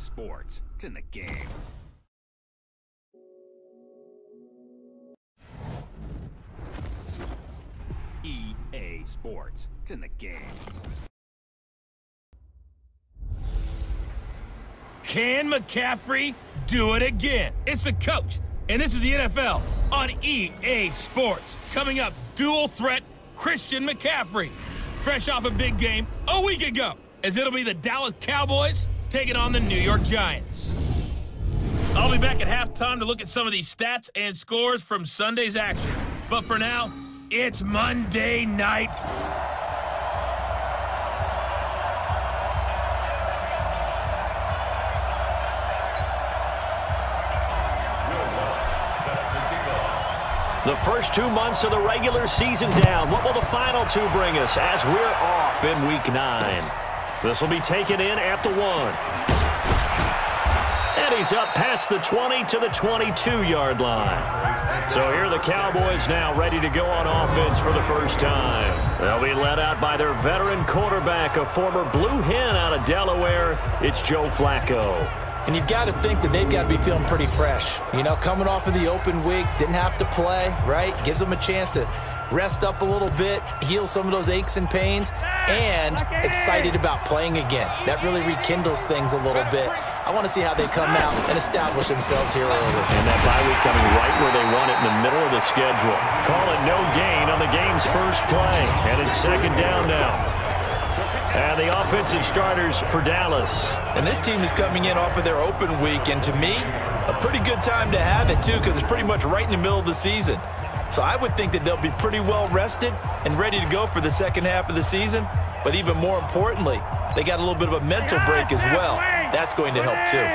Sports. It's in the game. EA Sports. It's in the game. Can McCaffrey do it again? It's the coach, and this is the NFL on EA Sports. Coming up, dual threat Christian McCaffrey. Fresh off a big game a week ago, as it'll be the Dallas Cowboys taking on the New York Giants. I'll be back at halftime to look at some of these stats and scores from Sunday's action. But for now, it's Monday night. The first 2 months of the regular season down. What will the final two bring us as we're off in Week 9? This will be taken in at the 1. And he's up past the 20 to the 22-yard line. So here are the Cowboys now ready to go on offense for the first time. They'll be led out by their veteran quarterback, a former Blue Hen out of Delaware. It's Joe Flacco. And you've got to think that they've got to be feeling pretty fresh. You know, coming off of the open week, didn't have to play, right? Gives them a chance to rest up a little bit, heal some of those aches and pains, and excited about playing again. That really rekindles things a little bit. I want to see how they come out and establish themselves here early. And that bye week coming right where they want it in the middle of the schedule. Call it no gain on the game's first play. And it's second down now. And the offensive starters for Dallas. And this team is coming in off of their open week, and to me, a pretty good time to have it, too, because it's pretty much right in the middle of the season. So I would think that they'll be pretty well rested and ready to go for the second half of the season. But even more importantly, they got a little bit of a mental break as well. That's going to help, too.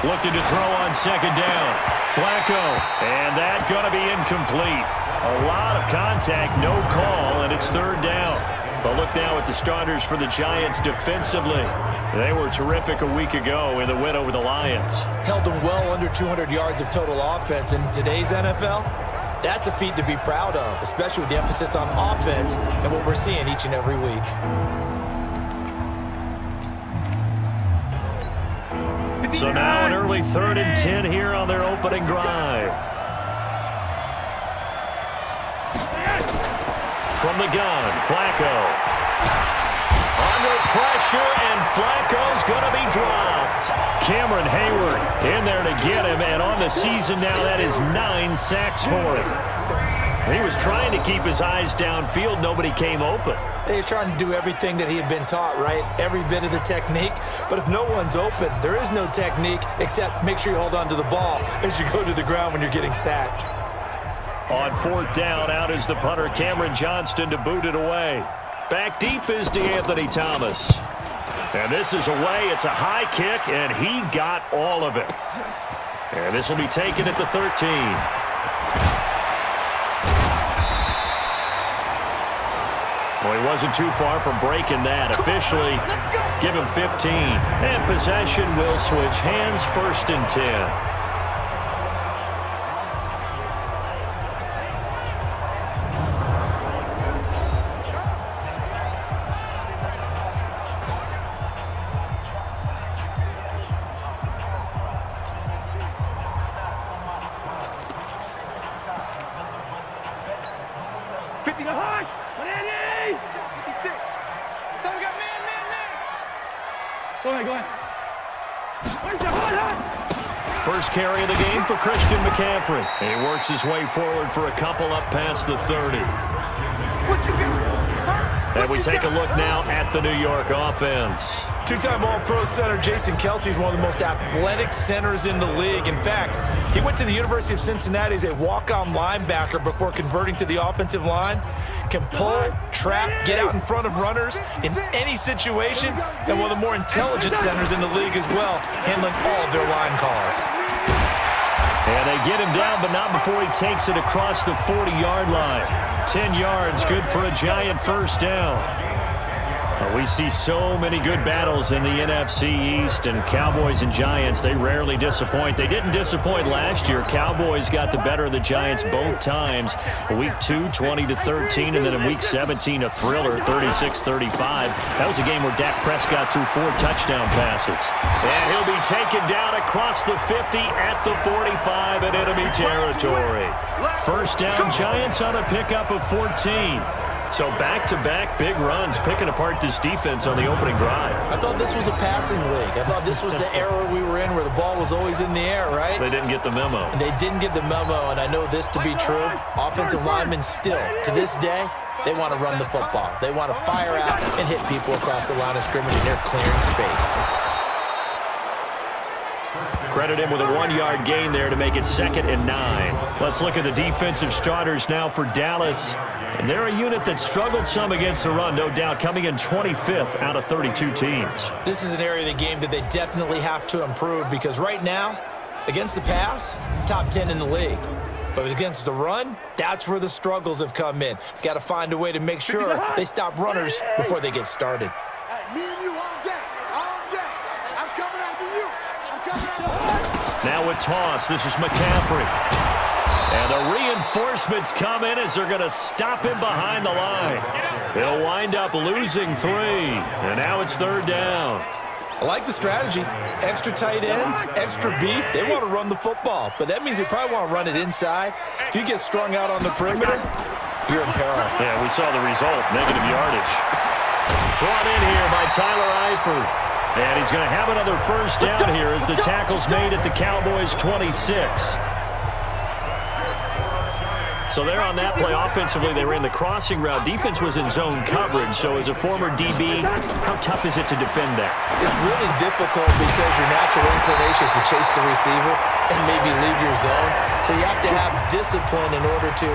Looking to throw on second down. Flacco. And that going to be incomplete. A lot of contact, no call, and it's third down. But look now at the starters for the Giants defensively. They were terrific a week ago in the win over the Lions. Held them well under 200 yards of total offense. In today's NFL, that's a feat to be proud of, especially with the emphasis on offense and what we're seeing each and every week. So now an early 3rd and 10 here on their opening drive. From the gun, Flacco. Under pressure, and Flacco's going to be dropped. Cameron Hayward in there to get him, and on the season now, that is 9 sacks for him. He was trying to keep his eyes downfield. Nobody came open. He was trying to do everything that he had been taught, right? Every bit of the technique. But if no one's open, there is no technique except make sure you hold on to the ball as you go to the ground when you're getting sacked. On 4th down, out is the punter, Cameron Johnston, to boot it away. Back deep is DeAnthony Thomas. And this is away. It's a high kick, and he got all of it. And this will be taken at the 13. Well, he wasn't too far from breaking that. Officially, give him 15. And possession will switch hands, 1st and 10. First carry of the game for Christian McCaffrey. And he works his way forward for a couple up past the 30. And we take a look now at the New York offense. Two-time All-Pro center Jason Kelce is one of the most athletic centers in the league. In fact, he went to the University of Cincinnati as a walk-on linebacker before converting to the offensive line. Can pull, trap, get out in front of runners in any situation, and one of the more intelligent centers in the league as well, handling all of their line calls. And they get him down, but not before he takes it across the 40-yard line. 10 yards, good for a Giant first down. We see so many good battles in the NFC East, and Cowboys and Giants, they rarely disappoint. They didn't disappoint last year. Cowboys got the better of the Giants both times. Week 2, 20-13, and then in Week 17, a thriller, 36-35. That was a game where Dak Prescott threw 4 touchdown passes. And he'll be taken down across the 50 at the 45 in enemy territory. First down, Giants on a pickup of 14. So back-to-back big runs, picking apart this defense on the opening drive. I thought this was a passing league. I thought this was the era we were in where the ball was always in the air, right? They didn't get the memo. They didn't get the memo, and I know this to be true. Offensive linemen still, to this day, they want to run the football. They want to fire out and hit people across the line of scrimmage, and they're clearing space. Credit him with a 1-yard gain there to make it 2nd and 9. Let's look at the defensive starters now for Dallas. And they're a unit that struggled some against the run, no doubt, coming in 25th out of 32 teams. This is an area of the game that they definitely have to improve because right now, against the pass, top 10 in the league. But against the run, that's where the struggles have come in. Got to find a way to make sure they stop runners before they get started. Hey, me and you all day. All day. I'm coming after you. I'm coming after you. Now a toss. This is McCaffrey. And the reinforcements come in as they're going to stop him behind the line. He'll wind up losing 3. And now it's 3rd down. I like the strategy. Extra tight ends, extra beef. They want to run the football, but that means they probably want to run it inside. If you get strung out on the perimeter, you're in peril. Yeah, we saw the result, negative yardage. Brought in here by Tyler Eifert. And he's going to have another first down here as the tackle's made at the Cowboys' 26. So they're on that play. Offensively, they ran the crossing route. Defense was in zone coverage. So as a former DB, how tough is it to defend that? It's really difficult because your natural inclination is to chase the receiver and maybe leave your zone. So you have to have discipline in order to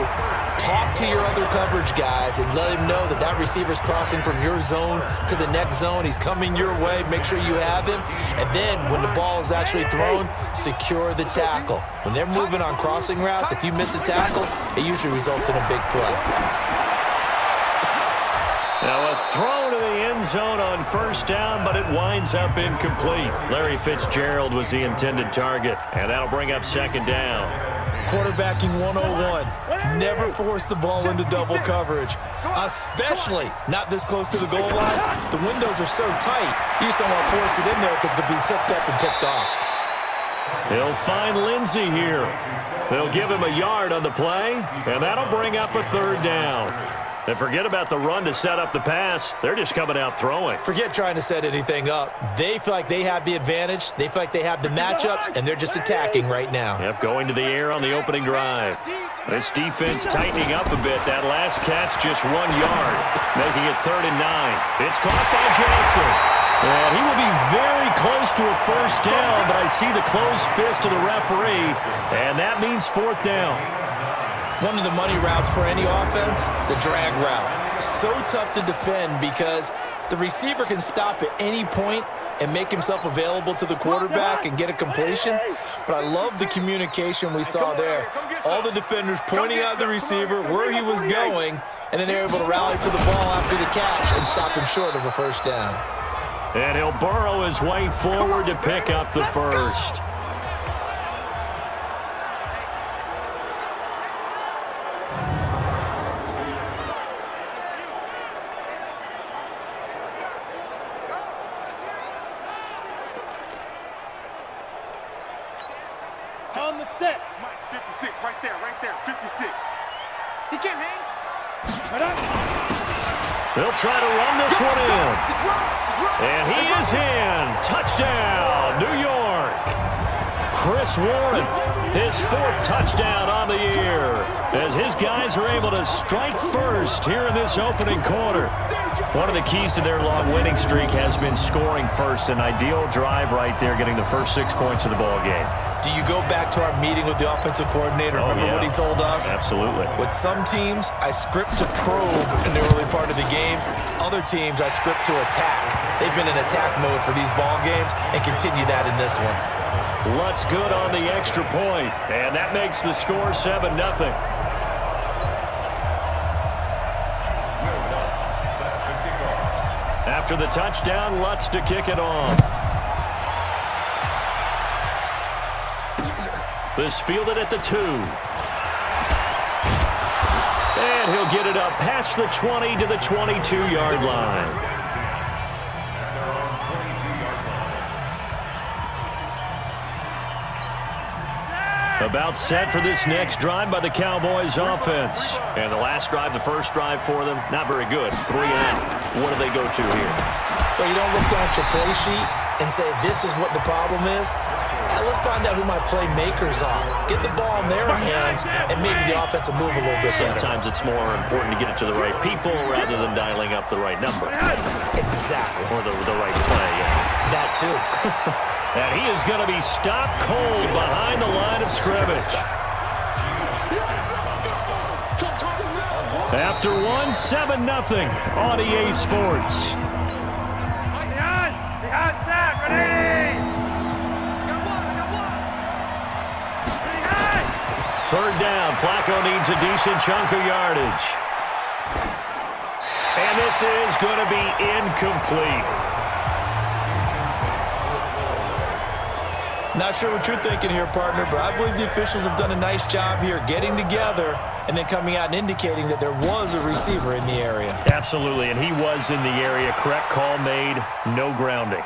talk to your other coverage guys and let him know that that receiver's crossing from your zone to the next zone. He's coming your way. Make sure you have him. And then when the ball is actually thrown, secure the tackle. When they're moving on crossing routes, if you miss a tackle, it usually results in a big play. Now a throw to the end zone on first down, but it winds up incomplete. Larry Fitzgerald was the intended target, and that'll bring up 2nd down. Quarterbacking 101. Never force the ball into double coverage, especially not this close to the goal line. The windows are so tight, you just don't want to force it in there because it could be tipped up and picked off. He'll find Lindsey here. They'll give him a yard on the play, and that'll bring up a 3rd down. And forget about the run to set up the pass. They're just coming out throwing. Forget trying to set anything up. They feel like they have the advantage. They feel like they have the matchups, and they're just attacking right now. Yep, going to the air on the opening drive. This defense tightening up a bit. That last catch just 1 yard, making it 3rd and 9. It's caught by Johnson. And he will be very close to a first down, but I see the closed fist of the referee, and that means 4th down. One of the money routes for any offense, the drag route. So tough to defend because the receiver can stop at any point and make himself available to the quarterback and get a completion. But I love the communication we saw there. All the defenders pointing out the receiver, where he was going, and then they're able to rally to the ball after the catch and stop him short of a first down. And he'll burrow his way forward to pick up the first. On the set. 56, right there, 56. He can't hang. They'll try to run this one in. And he is in. Touchdown, New York. Chris Warren, his 4th touchdown on the year, as his guys are able to strike first here in this opening quarter. One of the keys to their long winning streak has been scoring first. An ideal drive right there, getting the first 6 points of the ball game. Do you go back to our meeting with the offensive coordinator? Remember what he told us? Absolutely. With some teams, I script to probe in the early part of the game. Other teams, I script to attack. They've been in attack mode for these ball games and continue that in this one. Looks good on the extra point, and that makes the score 7-0. After the touchdown, Lutz to kick it off. This fielded at the 2. And he'll get it up past the 20 to the 22-yard line. About set for this next drive by the Cowboys offense. And the last drive, the first drive for them, not very good. 3 and out. What do they go to here? Well, you don't look down at your play sheet and say, this is what the problem is. Let's find out who my playmakers are. Get the ball in their hands, and maybe the offense will move a little bit better. Sometimes it's more important to get it to the right people rather than dialing up the right number. Exactly. Or the right play. Yeah. That too. And he is going to be stopped cold behind the line of scrimmage. After 1, 7-0 on EA Sports. Third down, Flacco needs a decent chunk of yardage. And this is going to be incomplete. Not sure what you're thinking here, partner, but I believe the officials have done a nice job here getting together and then coming out and indicating that there was a receiver in the area. Absolutely, and he was in the area. Correct call made, no grounding.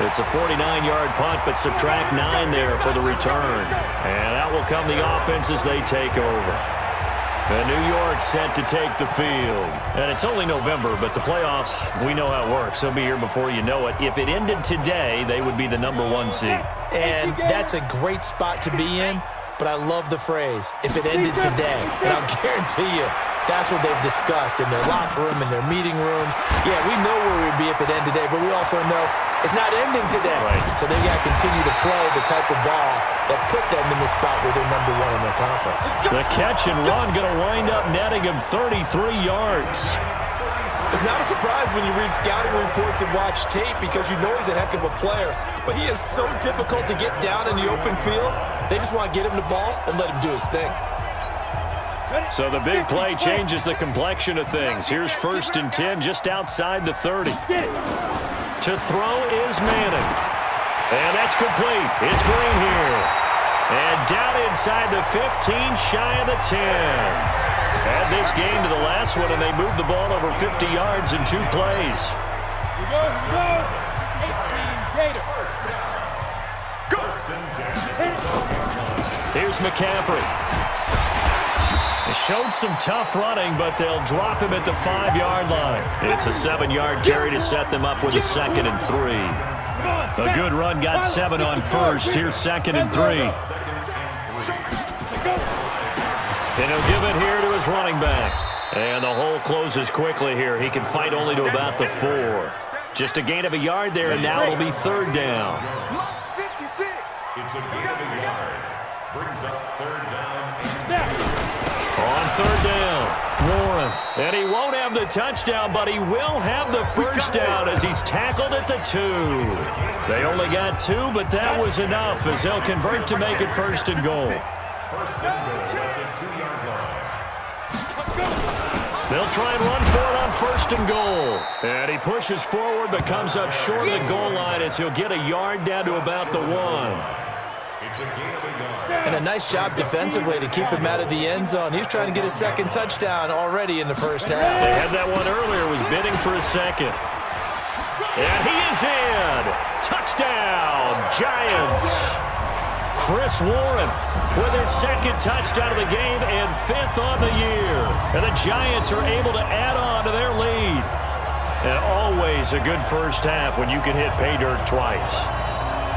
It's a 49-yard punt, but subtract 9 there for the return. And out will come the offense as they take over. And New York set to take the field. And it's only November, but the playoffs, we know how it works. They'll be here before you know it. If it ended today, they would be the #1 seed. And that's a great spot to be in, but I love the phrase, if it ended today. And I'll guarantee you, that's what they've discussed in their locker room, in their meeting rooms. Yeah, we know where we'd be if it ended today, but we also know it's not ending today. Right. So they got to continue to play the type of ball that put them in the spot where they're #1 in their conference. The catch and run going to wind up netting him 33 yards. It's not a surprise when you read scouting reports and watch tape because you know he's a heck of a player. But he is so difficult to get down in the open field. They just want to get him the ball and let him do his thing. So the big play changes the complexion of things. Here's 1st and 10 just outside the 30. To throw is Manning. And that's complete. It's Green here. And down inside the 15, shy of the 10. Add this game to the last one, and they moved the ball over 50 yards in 2 plays. Here's McCaffrey. They showed some tough running, but they'll drop him at the 5-yard line. It's a 7-yard carry to set them up with a 2nd and 3. A good run got 7 on first. Here's 2nd and 3. And he'll give it here to his running back. And the hole closes quickly here. He can fight only to about the 4. Just a gain of a yard there, and now it'll be 3rd down. It's a gain of a yard. Brings up 3rd down. On 3rd down, Warren. And he won't have the touchdown, but he will have the 1st down as he's tackled at the 2. They only got 2, but that was enough as they'll convert to make it 1st and goal. They'll try and run for it on 1st and goal. And he pushes forward but comes up short of the goal line as he'll get a yard down to about the 1. And a nice job defensively to keep him out of the end zone. He was trying to get his 2nd touchdown already in the 1st half. They had that one earlier, was bidding for a 2nd. And he is in. Touchdown, Giants. Chris Warren with his 2nd touchdown of the game and 5th on the year. And the Giants are able to add on to their lead. And always a good 1st half when you can hit pay dirt twice.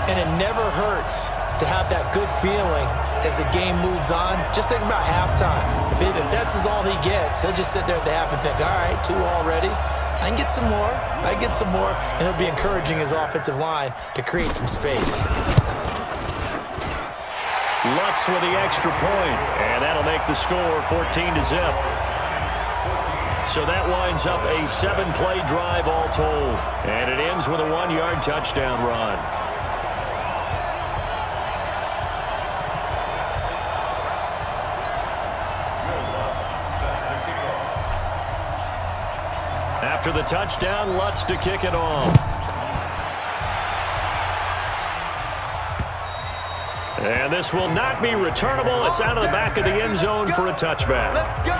And it never hurts to have that good feeling as the game moves on. Just think about halftime. If that's all he gets, he'll just sit there at the half and think, all right, 2 already. I can get some more. I can get some more. And he'll be encouraging his offensive line to create some space. Lutz with the extra point, and that'll make the score 14-0. So that winds up a 7-play drive all told, and it ends with a 1-yard touchdown run. After the touchdown, Lutz to kick it off. And this will not be returnable. It's out of the back of the end zone for a touchback. Let's go.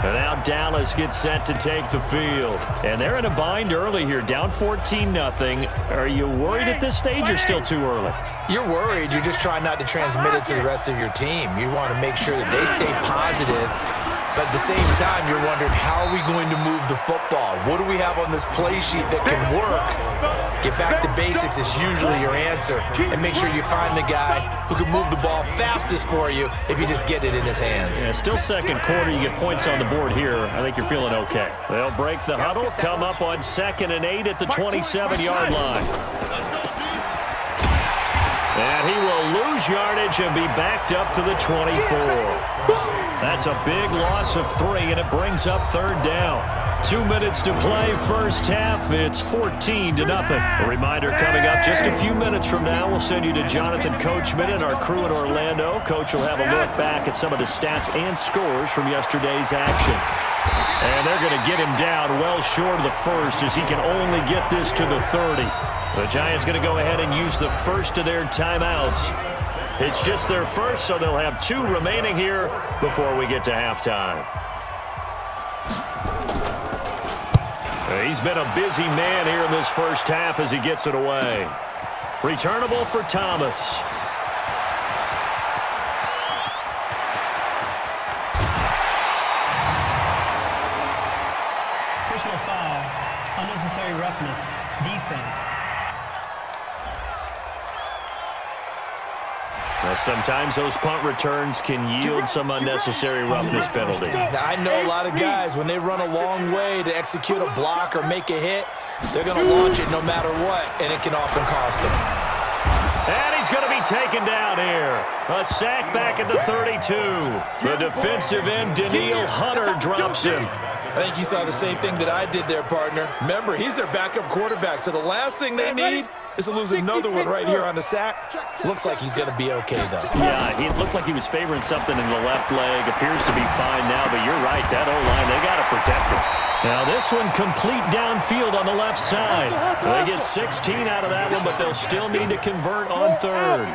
And now Dallas gets set to take the field. And they're in a bind early here, down 14-0. Are you worried at this stage or still too early? You're worried. You're just trying not to transmit it to the rest of your team. You want to make sure that they stay positive. But at the same time, you're wondering, how are we going to move the football? What do we have on this play sheet that can work? Get back to basics is usually your answer. And make sure you find the guy who can move the ball fastest for you if you just get it in his hands. Yeah, still second quarter. You get points on the board here. I think you're feeling okay. They'll break the huddle, come up on 2nd and 8 at the 27-yard line. And he will lose yardage and be backed up to the 24. That's a big loss of 3, and it brings up 3rd down. 2 minutes to play first half. It's 14-0. A reminder coming up just a few minutes from now. We'll send you to Jonathan Coachman and our crew in Orlando. Coach will have a look back at some of the stats and scores from yesterday's action. And they're going to get him down well short of the first as he can only get this to the 30. The Giants going to go ahead and use the first of their timeouts. It's just their first, so they'll have 2 remaining here before we get to halftime. He's been a busy man here in this first half as he gets it away. Returnable for Thomas. Personal foul, unnecessary roughness, defense. Now, sometimes those punt returns can yield some unnecessary roughness penalty. Now, I know a lot of guys, when they run a long way to execute a block or make a hit, they're going to launch it no matter what, and it can often cost them. And he's going to be taken down here. A sack back at the 32. The defensive end, Daniil Hunter, drops him. I think you saw the same thing that I did there, partner. Remember, he's their backup quarterback, so the last thing they need is to lose another one right here on the sack. Looks like he's going to be okay, though. Yeah, he looked like he was favoring something in the left leg. Appears to be fine now, but you're right. That O-line, they got to protect him. Now, this one complete downfield on the left side. They get 16 out of that one, but they'll still need to convert on 3rd.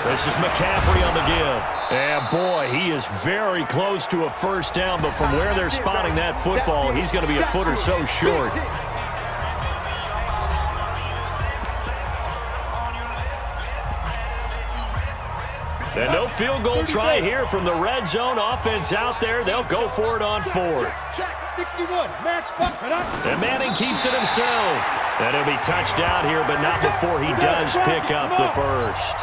This is McCaffrey on the give. And, boy, he is very close to a first down, but from where they're spotting that football, he's going to be a foot or so short. And no field goal try here from the red zone. Offense out there. They'll go for it on 4th. And Manning keeps it himself. And he'll be touched out here, but not before he does pick up the first.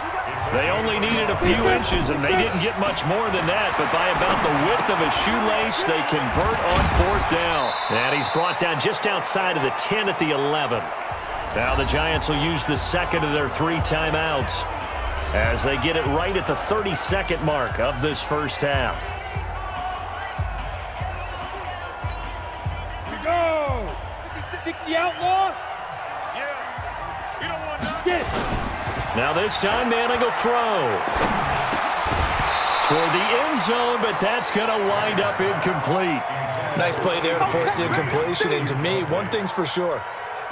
They only needed a few inches, and they didn't get much more than that, but by about the width of a shoelace, they convert on 4th down. And he's brought down just outside of the 10 at the 11. Now the Giants will use the second of their 3 timeouts as they get it right at the 32nd mark of this first half. Here we go! 60 outlaw? Yeah. You don't want nothing. Get it. Now this time Manning will throw toward the end zone, but that's going to wind up incomplete. Nice play there to force the incompletion, and to me, one thing's for sure.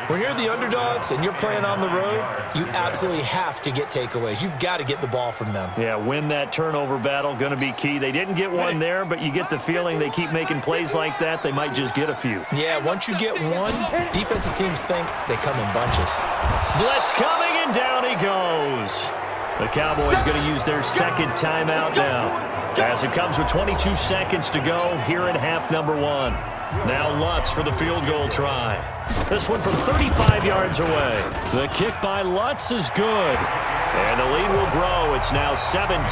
When you're the underdogs and you're playing on the road, you absolutely have to get takeaways. You've got to get the ball from them. Yeah, win that turnover battle, going to be key. They didn't get one there, but you get the feeling they keep making plays like that, they might just get a few. Yeah, once you get one, defensive teams think they come in bunches. Blitz coming, and down he goes. The Cowboys going to use their second timeout now, as it comes with 22 seconds to go here in half number 1. Now Lutz for the field goal try. This one from 35 yards away. The kick by Lutz is good. And the lead will grow. It's now 17-0.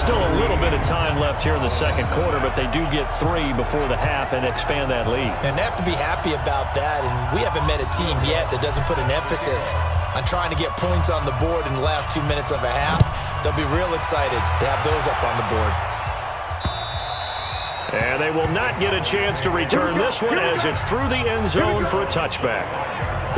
Still a little bit of time left here in the second quarter, but they do get 3 before the half and expand that lead. And they have to be happy about that. And we haven't met a team yet that doesn't put an emphasis on trying to get points on the board in the last 2 minutes of a half. They'll be real excited to have those up on the board. And they will not get a chance to return this one as it's through the end zone for a touchback.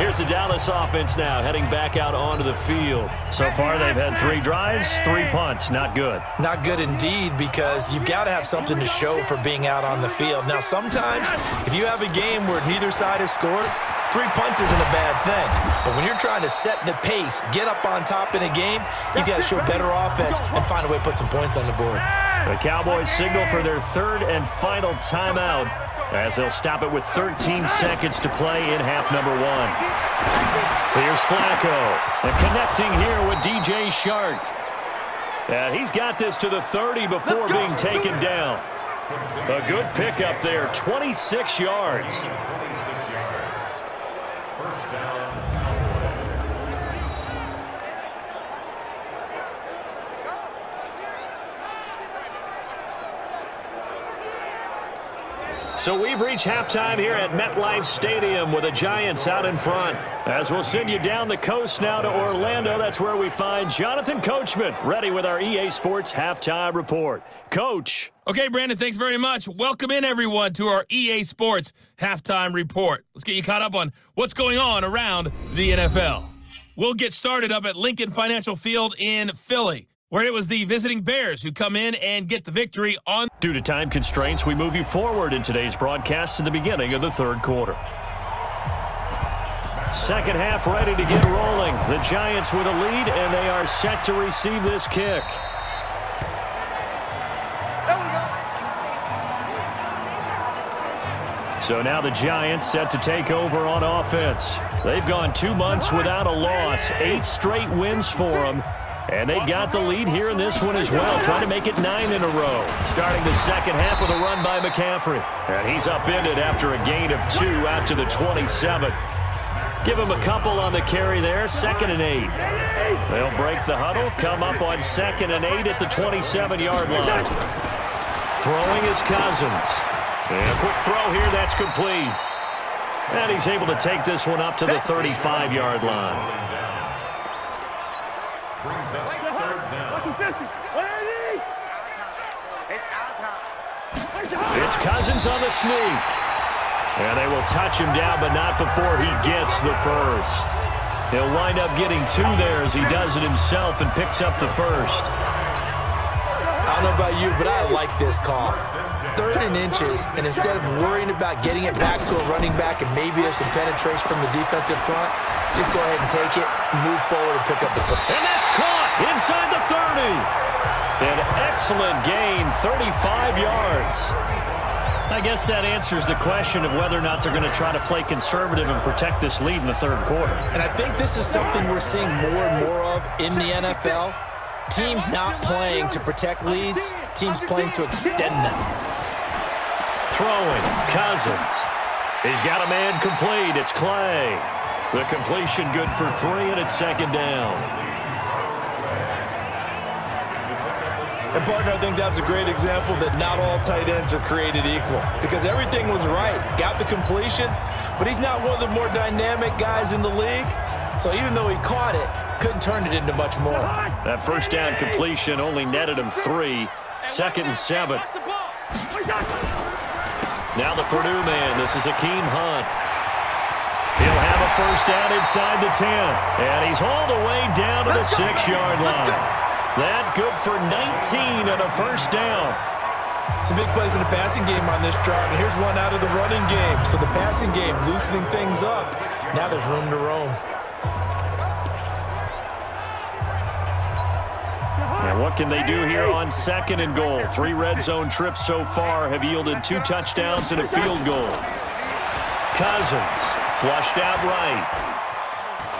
Here's the Dallas offense now heading back out onto the field. So far, they've had 3 drives, 3 punts. Not good. Not good indeed, because you've got to have something to show for being out on the field. Now, sometimes if you have a game where neither side has scored, 3 punts isn't a bad thing. But when you're trying to set the pace, get up on top in a game, you've got to show better offense and find a way to put some points on the board. The Cowboys signal for their 3rd and final timeout, as they'll stop it with 13 seconds to play in half number 1. Here's Flacco, and connecting here with DJ Shark. He's got this to the 30 before being taken down. A good pickup there, 26 yards. So we've reached halftime here at MetLife Stadium with the Giants out in front. As we'll send you down the coast now to Orlando, that's where we find Jonathan Coachman, ready with our EA Sports Halftime Report. Coach. Okay, Brandon, thanks very much. Welcome in, everyone, to our EA Sports Halftime Report. Let's get you caught up on what's going on around the NFL. We'll get started up at Lincoln Financial Field in Philly, where it was the visiting Bears who come in and get the victory on. Due to time constraints, we move you forward in today's broadcast to the beginning of the 3rd quarter. Second half ready to get rolling. The Giants with a lead, and they are set to receive this kick. So now the Giants set to take over on offense. They've gone 2 months without a loss, 8 straight wins for them. And they got the lead here in this one as well, trying to make it 9 in a row. Starting the second half with a run by McCaffrey. And he's upended after a gain of 2 out to the 27. Give him a couple on the carry there, 2nd and 8. They'll break the huddle, come up on 2nd and 8 at the 27-yard line. Throwing is Cousins. And a quick throw here, that's complete. And he's able to take this one up to the 35-yard line. It's Cousins on the sneak. And they will touch him down, but not before he gets the first. He'll wind up getting 2 there as he does it himself and picks up the first. I don't know about you, but I like this call. 3rd and inches, and instead of worrying about getting it back to a running back and maybe there's some penetration from the defensive front, just go ahead and take it, move forward, and pick up the football. And that's caught inside the 30. An excellent gain, 35 yards. I guess that answers the question of whether or not they're going to try to play conservative and protect this lead in the 3rd quarter. And I think this is something we're seeing more and more of in the NFL. Teams not playing to protect leads, teams playing to extend them. Throwing, Cousins. He's got a man complete. It's Clay. The completion good for 3, and it's 2nd down. And, partner, I think that's a great example that not all tight ends are created equal, because everything was right. Got the completion, but he's not one of the more dynamic guys in the league. So even though he caught it, couldn't turn it into much more. That first down completion only netted him 3. 2nd and 7. Now the Purdue man. This is Akeem Hunt. He'll have a first down inside the 10. And he's hauled away down to the 6-yard line. That good for 19 and a first down. Some big plays in the passing game on this drive, and here's one out of the running game. So the passing game loosening things up. Now there's room to roam. And what can they do here on 2nd and goal? 3 red zone trips so far have yielded 2 touchdowns and a field goal. Cousins flushed out right.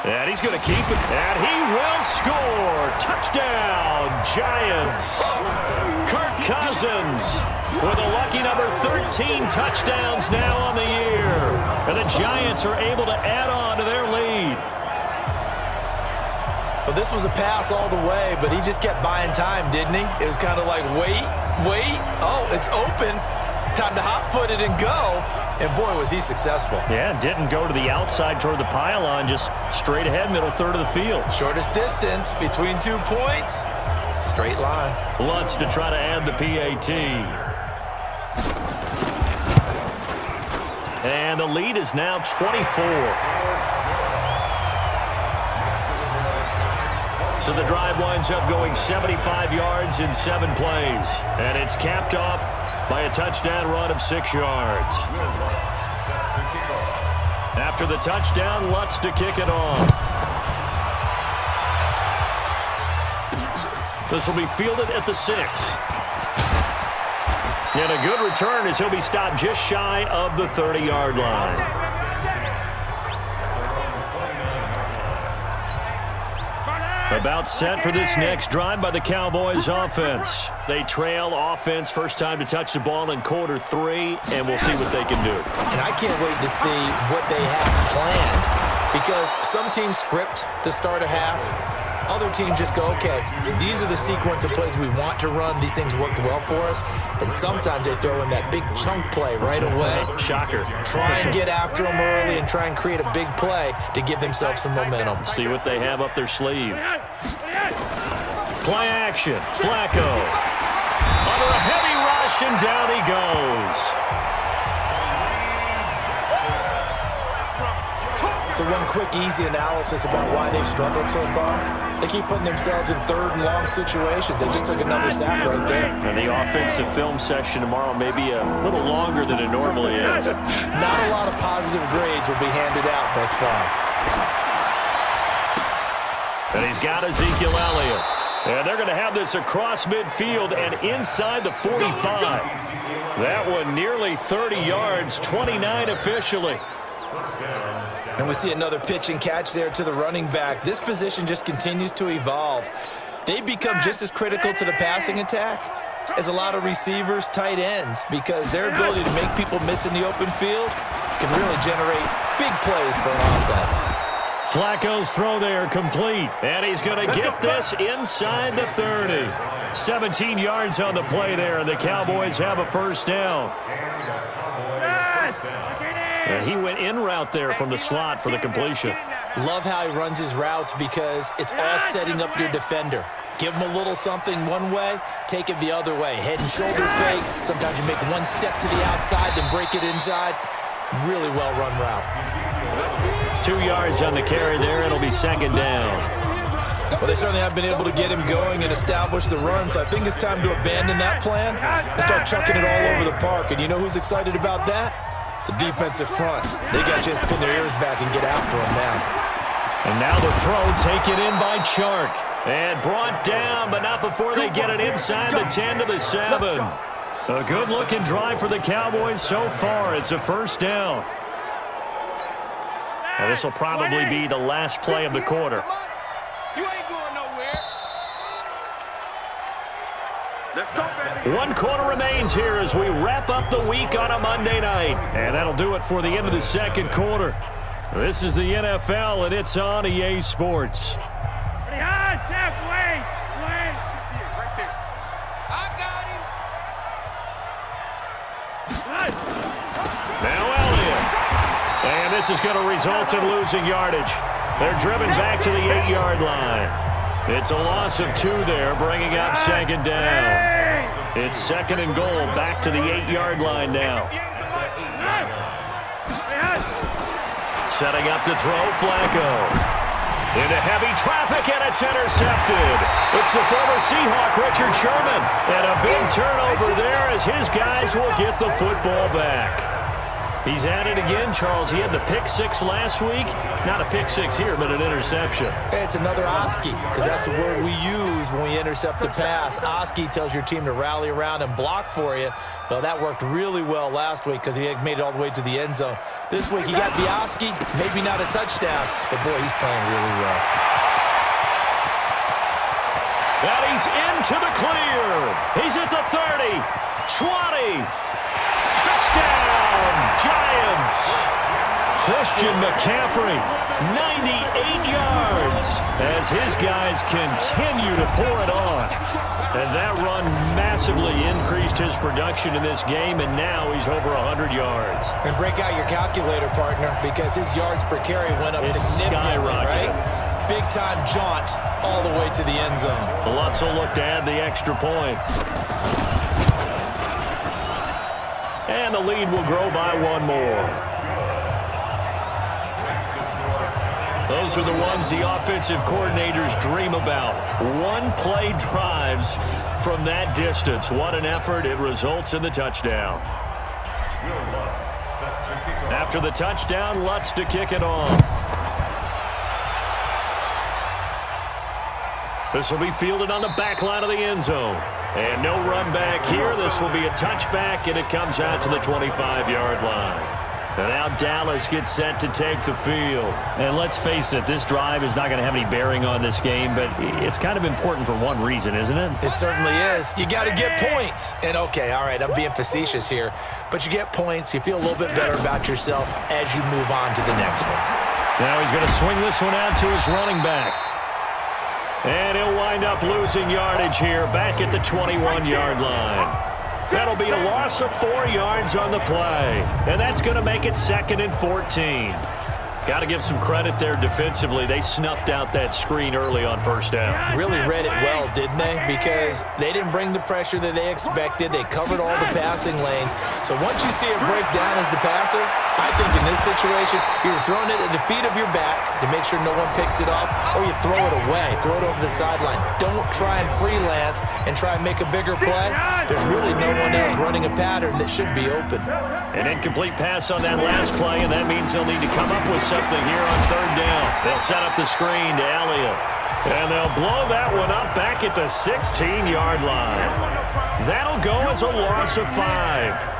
And he's going to keep it. And he will score. Touchdown, Giants. Kirk Cousins with a lucky number 13 touchdowns now on the year. And the Giants are able to add on to their lead. Well, this was a pass all the way, but he just kept buying time, didn't he? It was kind of like, wait. Oh, it's open. Time to hot-foot it and go. And, boy, was he successful. Yeah, didn't go to the outside toward the pylon, just straight ahead, middle third of the field. Shortest distance between 2 points. Straight line. Lutz to try to add the PAT. And the lead is now 24. So the drive winds up going 75 yards in 7 plays. And it's capped off by a touchdown run of 6 yards. After the touchdown, Lutz to kick it off. This will be fielded at the 6. And a good return as he'll be stopped just shy of the 30-yard line. About set for this next drive by the Cowboys offense. They trail offense, first time to touch the ball in quarter 3, and we'll see what they can do. And I can't wait to see what they have planned, because some teams script to start a half. Other teams just go, okay, these are the sequence of plays we want to run. These things worked well for us. And sometimes they throw in that big chunk play right away. Shocker. Try and get after them early and try and create a big play to give themselves some momentum. See what they have up their sleeve. Play action. Flacco. Under a heavy rush, and down he goes. So one quick, easy analysis about why they've struggled so far. They keep putting themselves in 3rd and long situations. They just took another sack right there. And the offensive film session tomorrow may be a little longer than it normally is. Not a lot of positive grades will be handed out thus far. And he's got Ezekiel Elliott. And they're going to have this across midfield and inside the 45. That one nearly 30 yards, 29 officially. And we see another pitch and catch there to the running back. This position just continues to evolve. They become just as critical to the passing attack as a lot of receivers, tight ends, because their ability to make people miss in the open field can really generate big plays for an offense. Flacco's throw there complete, and he's going to get this inside the 30. 17 yards on the play there, and the Cowboys have a first down. And he went in route there from the slot for the completion. Love how he runs his routes because it's all setting up your defender. Give him a little something one way, take it the other way. Head and shoulder fake. Sometimes you make one step to the outside, then break it inside. Really well-run route. 2 yards on the carry there. It'll be 2nd down. Well, they certainly have been able to get him going and establish the run, so I think it's time to abandon that plan and start chucking it all over the park. And you know who's excited about that? The defensive front. They got to just pin their ears back and get after him now. And now the throw taken in by Chark. And brought down, but not before they get it inside the 10 to the 7. A good-looking drive for the Cowboys so far. It's a first down. And this will probably be the last play of the quarter. You ain't going nowhere. Let's go, baby. 1 quarter remains here as we wrap up the week on a Monday night. And that'll do it for the end of the 2nd quarter. This is the NFL, and it's on EA Sports. Behind, Jeff, wait. Right there. I got him. Now Elliott. And this is going to result in losing yardage. They're driven back to the 8-yard line. It's a loss of 2 there, bringing up 2nd down. It's 2nd and goal, back to the 8-yard line now. Setting up to throw, Flacco. Into heavy traffic, and it's intercepted. It's the former Seahawk, Richard Sherman. And a big turnover there as his guys will get the football back. He's at it again, Charles. He had the pick 6 last week. Not a pick 6 here, but an interception. Hey, it's another Oski, because that's the word we use when we intercept the pass. Oski tells your team to rally around and block for you. Well, that worked really well last week because he had made it all the way to the end zone. This week he got the Oski, maybe not a touchdown, but boy, he's playing really well. And he's into the clear. He's at the 30, 20. Touchdown, Giants. Christian McCaffrey, 98 yards as his guys continue to pour it on. And that run massively increased his production in this game, and now he's over 100 yards. And break out your calculator, partner, because his yards per carry went up significantly, right? Big-time jaunt all the way to the end zone. Lutz will look to add the extra point. And the lead will grow by 1 more. Those are the ones the offensive coordinators dream about. One-play drives from that distance. What an effort. It results in the touchdown. After the touchdown, Lutz to kick it off. This will be fielded on the back line of the end zone. And no run back here. This will be a touchback, and it comes out to the 25-yard line. And now Dallas gets set to take the field. And let's face it, this drive is not going to have any bearing on this game, but it's kind of important for one reason, isn't it? It certainly is. You got to get points. And, okay, all right, I'm being facetious here, but you get points. You feel a little bit better about yourself as you move on to the next one. Now he's going to swing this one out to his running back. And he'll wind up losing yardage here back at the 21-yard line. That'll be a loss of 4 yards on the play. And that's going to make it 2nd and 14. Got to give some credit there defensively. They snuffed out that screen early on first down. Really read it well, didn't they? Because they didn't bring the pressure that they expected. They covered all the passing lanes. So once you see it break down as the passer, I think in this situation, you're throwing it at the feet of your back to make sure no one picks it off, or you throw it away, throw it over the sideline. Don't try and freelance and try and make a bigger play. There's really no one else running a pattern that should be open. An incomplete pass on that last play, and that means they'll need to come up with something here on 3rd down. They'll set up the screen to Elliott. And they'll blow that one up back at the 16-yard line. That'll go as a loss of 5.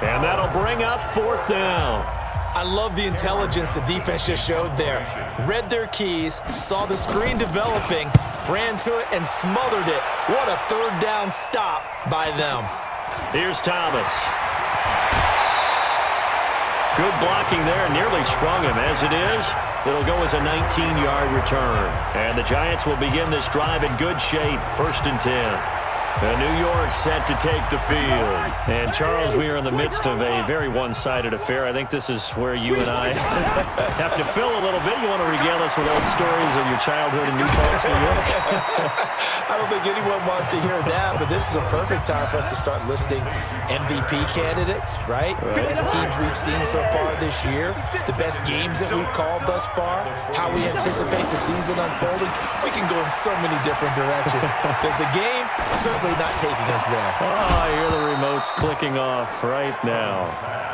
And that'll bring up 4th down. I love the intelligence the defense just showed there. Read their keys, saw the screen developing, ran to it, and smothered it. What a 3rd down stop by them. Here's Thomas. Good blocking there, nearly sprung him. As it is, it'll go as a 19-yard return. And the Giants will begin this drive in good shape, 1st and 10. New York set to take the field. And, Charles, we are in the midst of a very one-sided affair. I think this is where you and I have to fill a little bit. You want to regale us with old stories of your childhood in New Paltz, New York? I don't think anyone wants to hear that, but this is a perfect time for us to start listing MVP candidates, right? The best teams we've seen so far this year, the best games that we've called thus far, how we anticipate the season unfolding. We can go in so many different directions because the game certainly not taking us there. Oh, I hear the remotes clicking off right now.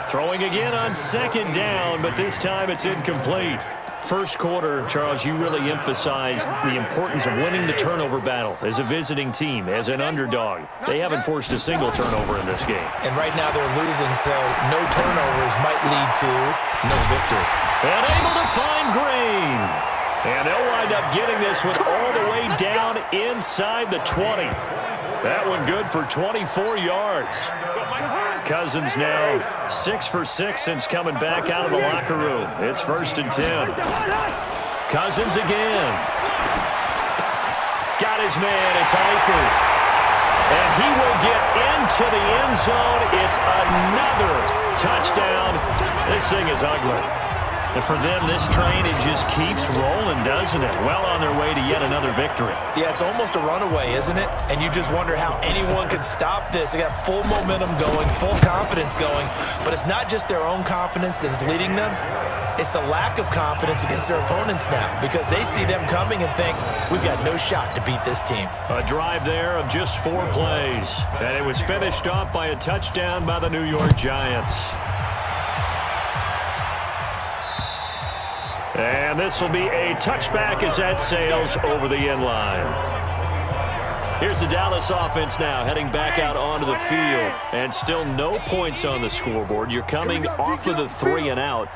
Throwing again on 2nd down, but this time it's incomplete. First quarter, Charles, you really emphasized the importance of winning the turnover battle as a visiting team, as an underdog. They haven't forced a single turnover in this game. And right now they're losing, so no turnovers might lead to no victory. And able to find Green. And they'll wind up getting this one all the way down inside the 20. That one good for 24 yards. Cousins now 6 for 6 since coming back out of the locker room. It's 1st and 10. Cousins again. Got his man. It's Eifert. And he will get into the end zone. It's another touchdown. This thing is ugly. And for them, this train, it just keeps rolling, doesn't it? Well on their way to yet another victory. Yeah, it's almost a runaway, isn't it? And you just wonder how anyone could stop this. They got full momentum going, full confidence going. But it's not just their own confidence that's leading them. It's the lack of confidence against their opponents now because they see them coming and think, we've got no shot to beat this team. A drive there of just 4 plays. And it was finished off by a touchdown by the New York Giants. And this will be a touchback as that sails over the end line. Here's the Dallas offense now heading back out onto the field. And still no points on the scoreboard. You're coming off of the 3 and out.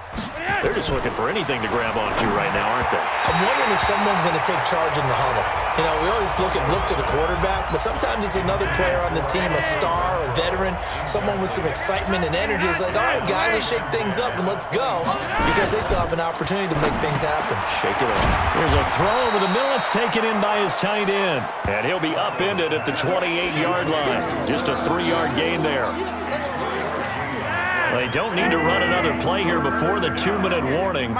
They're just looking for anything to grab onto right now, aren't they? I'm wondering if someone's going to take charge in the huddle. You know, we always look to the quarterback, but sometimes it's another player on the team, a star, a veteran, someone with some excitement and energy. It's like, all right, guys, let's shake things up and let's go because they still have an opportunity to make things happen. Shake it off. Here's a throw over the middle. It's taken in by his tight end. And he'll be upended at the 28-yard line. Just a 3-yard gain there. They don't need to run another play here before the 2-minute warning.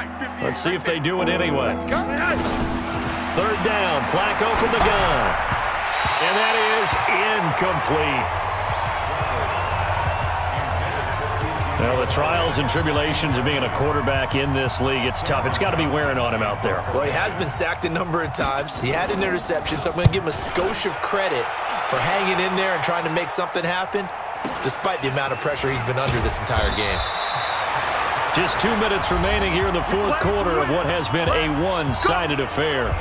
Let's see if they do it anyway. 3rd down, Flacco from the gun. And that is incomplete. Well, the trials and tribulations of being a quarterback in this league, it's tough. It's got to be wearing on him out there. Well, he has been sacked a number of times. He had an interception, so I'm going to give him a skosh of credit for hanging in there and trying to make something happen, despite the amount of pressure he's been under this entire game. Just 2 minutes remaining here in the fourth quarter of what has been a one-sided affair.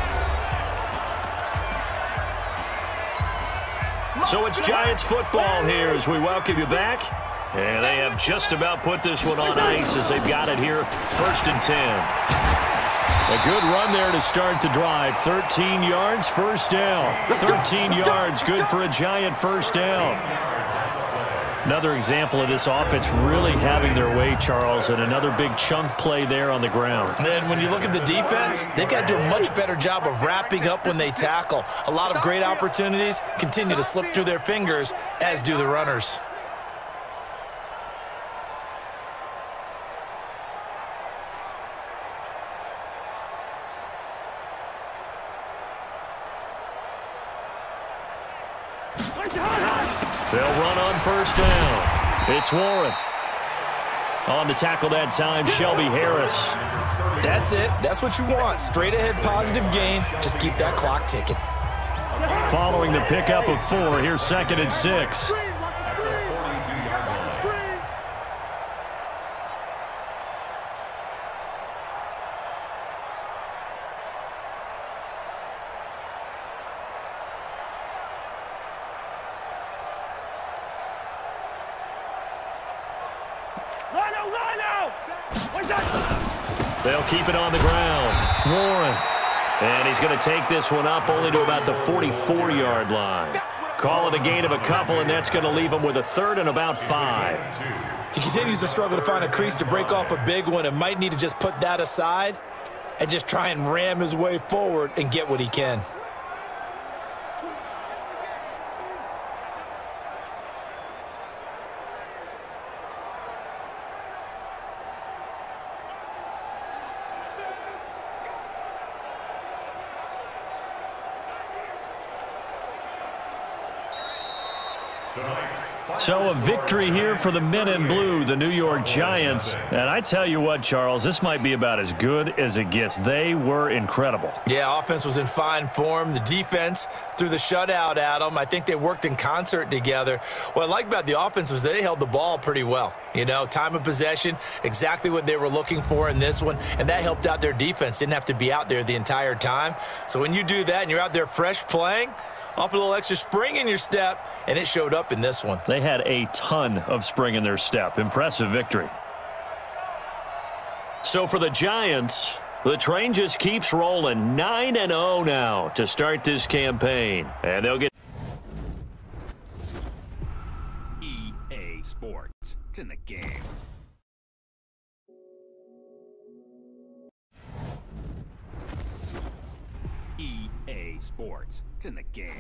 So it's Giants football here as we welcome you back. And they have just about put this one on ice as they've got it here, 1st and 10. A good run there to start the drive. 13 yards, first down. 13 yards, good for a Giant first down. Another example of this offense really having their way, Charles, and another big chunk play there on the ground. And then when you look at the defense, they've got to do a much better job of wrapping up when they tackle. A lot of great opportunities continue to slip through their fingers, as do the runners. They'll run on first down. It's Warren. On the tackle that time, Shelby Harris. That's it. That's what you want. Straight ahead positive gain. Just keep that clock ticking. Following the pickup of 4, here's 2nd and 6. They'll keep it on the ground. Warren. And he's going to take this one up only to about the 44-yard line. Call it a gain of a couple, and that's going to leave him with a 3rd and about 5. He continues to struggle to find a crease to break off a big one and might need to just put that aside and just try and ram his way forward and get what he can. So a victory here for the men in blue, the New York Giants. And I tell you what, Charles, this might be about as good as it gets. They were incredible. Yeah, offense was in fine form. The defense threw the shutout at them. I think they worked in concert together. What I like about the offense was they held the ball pretty well. You know, time of possession, exactly what they were looking for in this one, and that helped out their defense. Didn't have to be out there the entire time. So when you do that and you're out there fresh playing, off a little extra spring in your step, and it showed up in this one. They had a ton of spring in their step. Impressive victory. So for the Giants, the train just keeps rolling. 9-0 now to start this campaign. And they'll get EA Sports. It's in the game. EA Sports. It's in the game.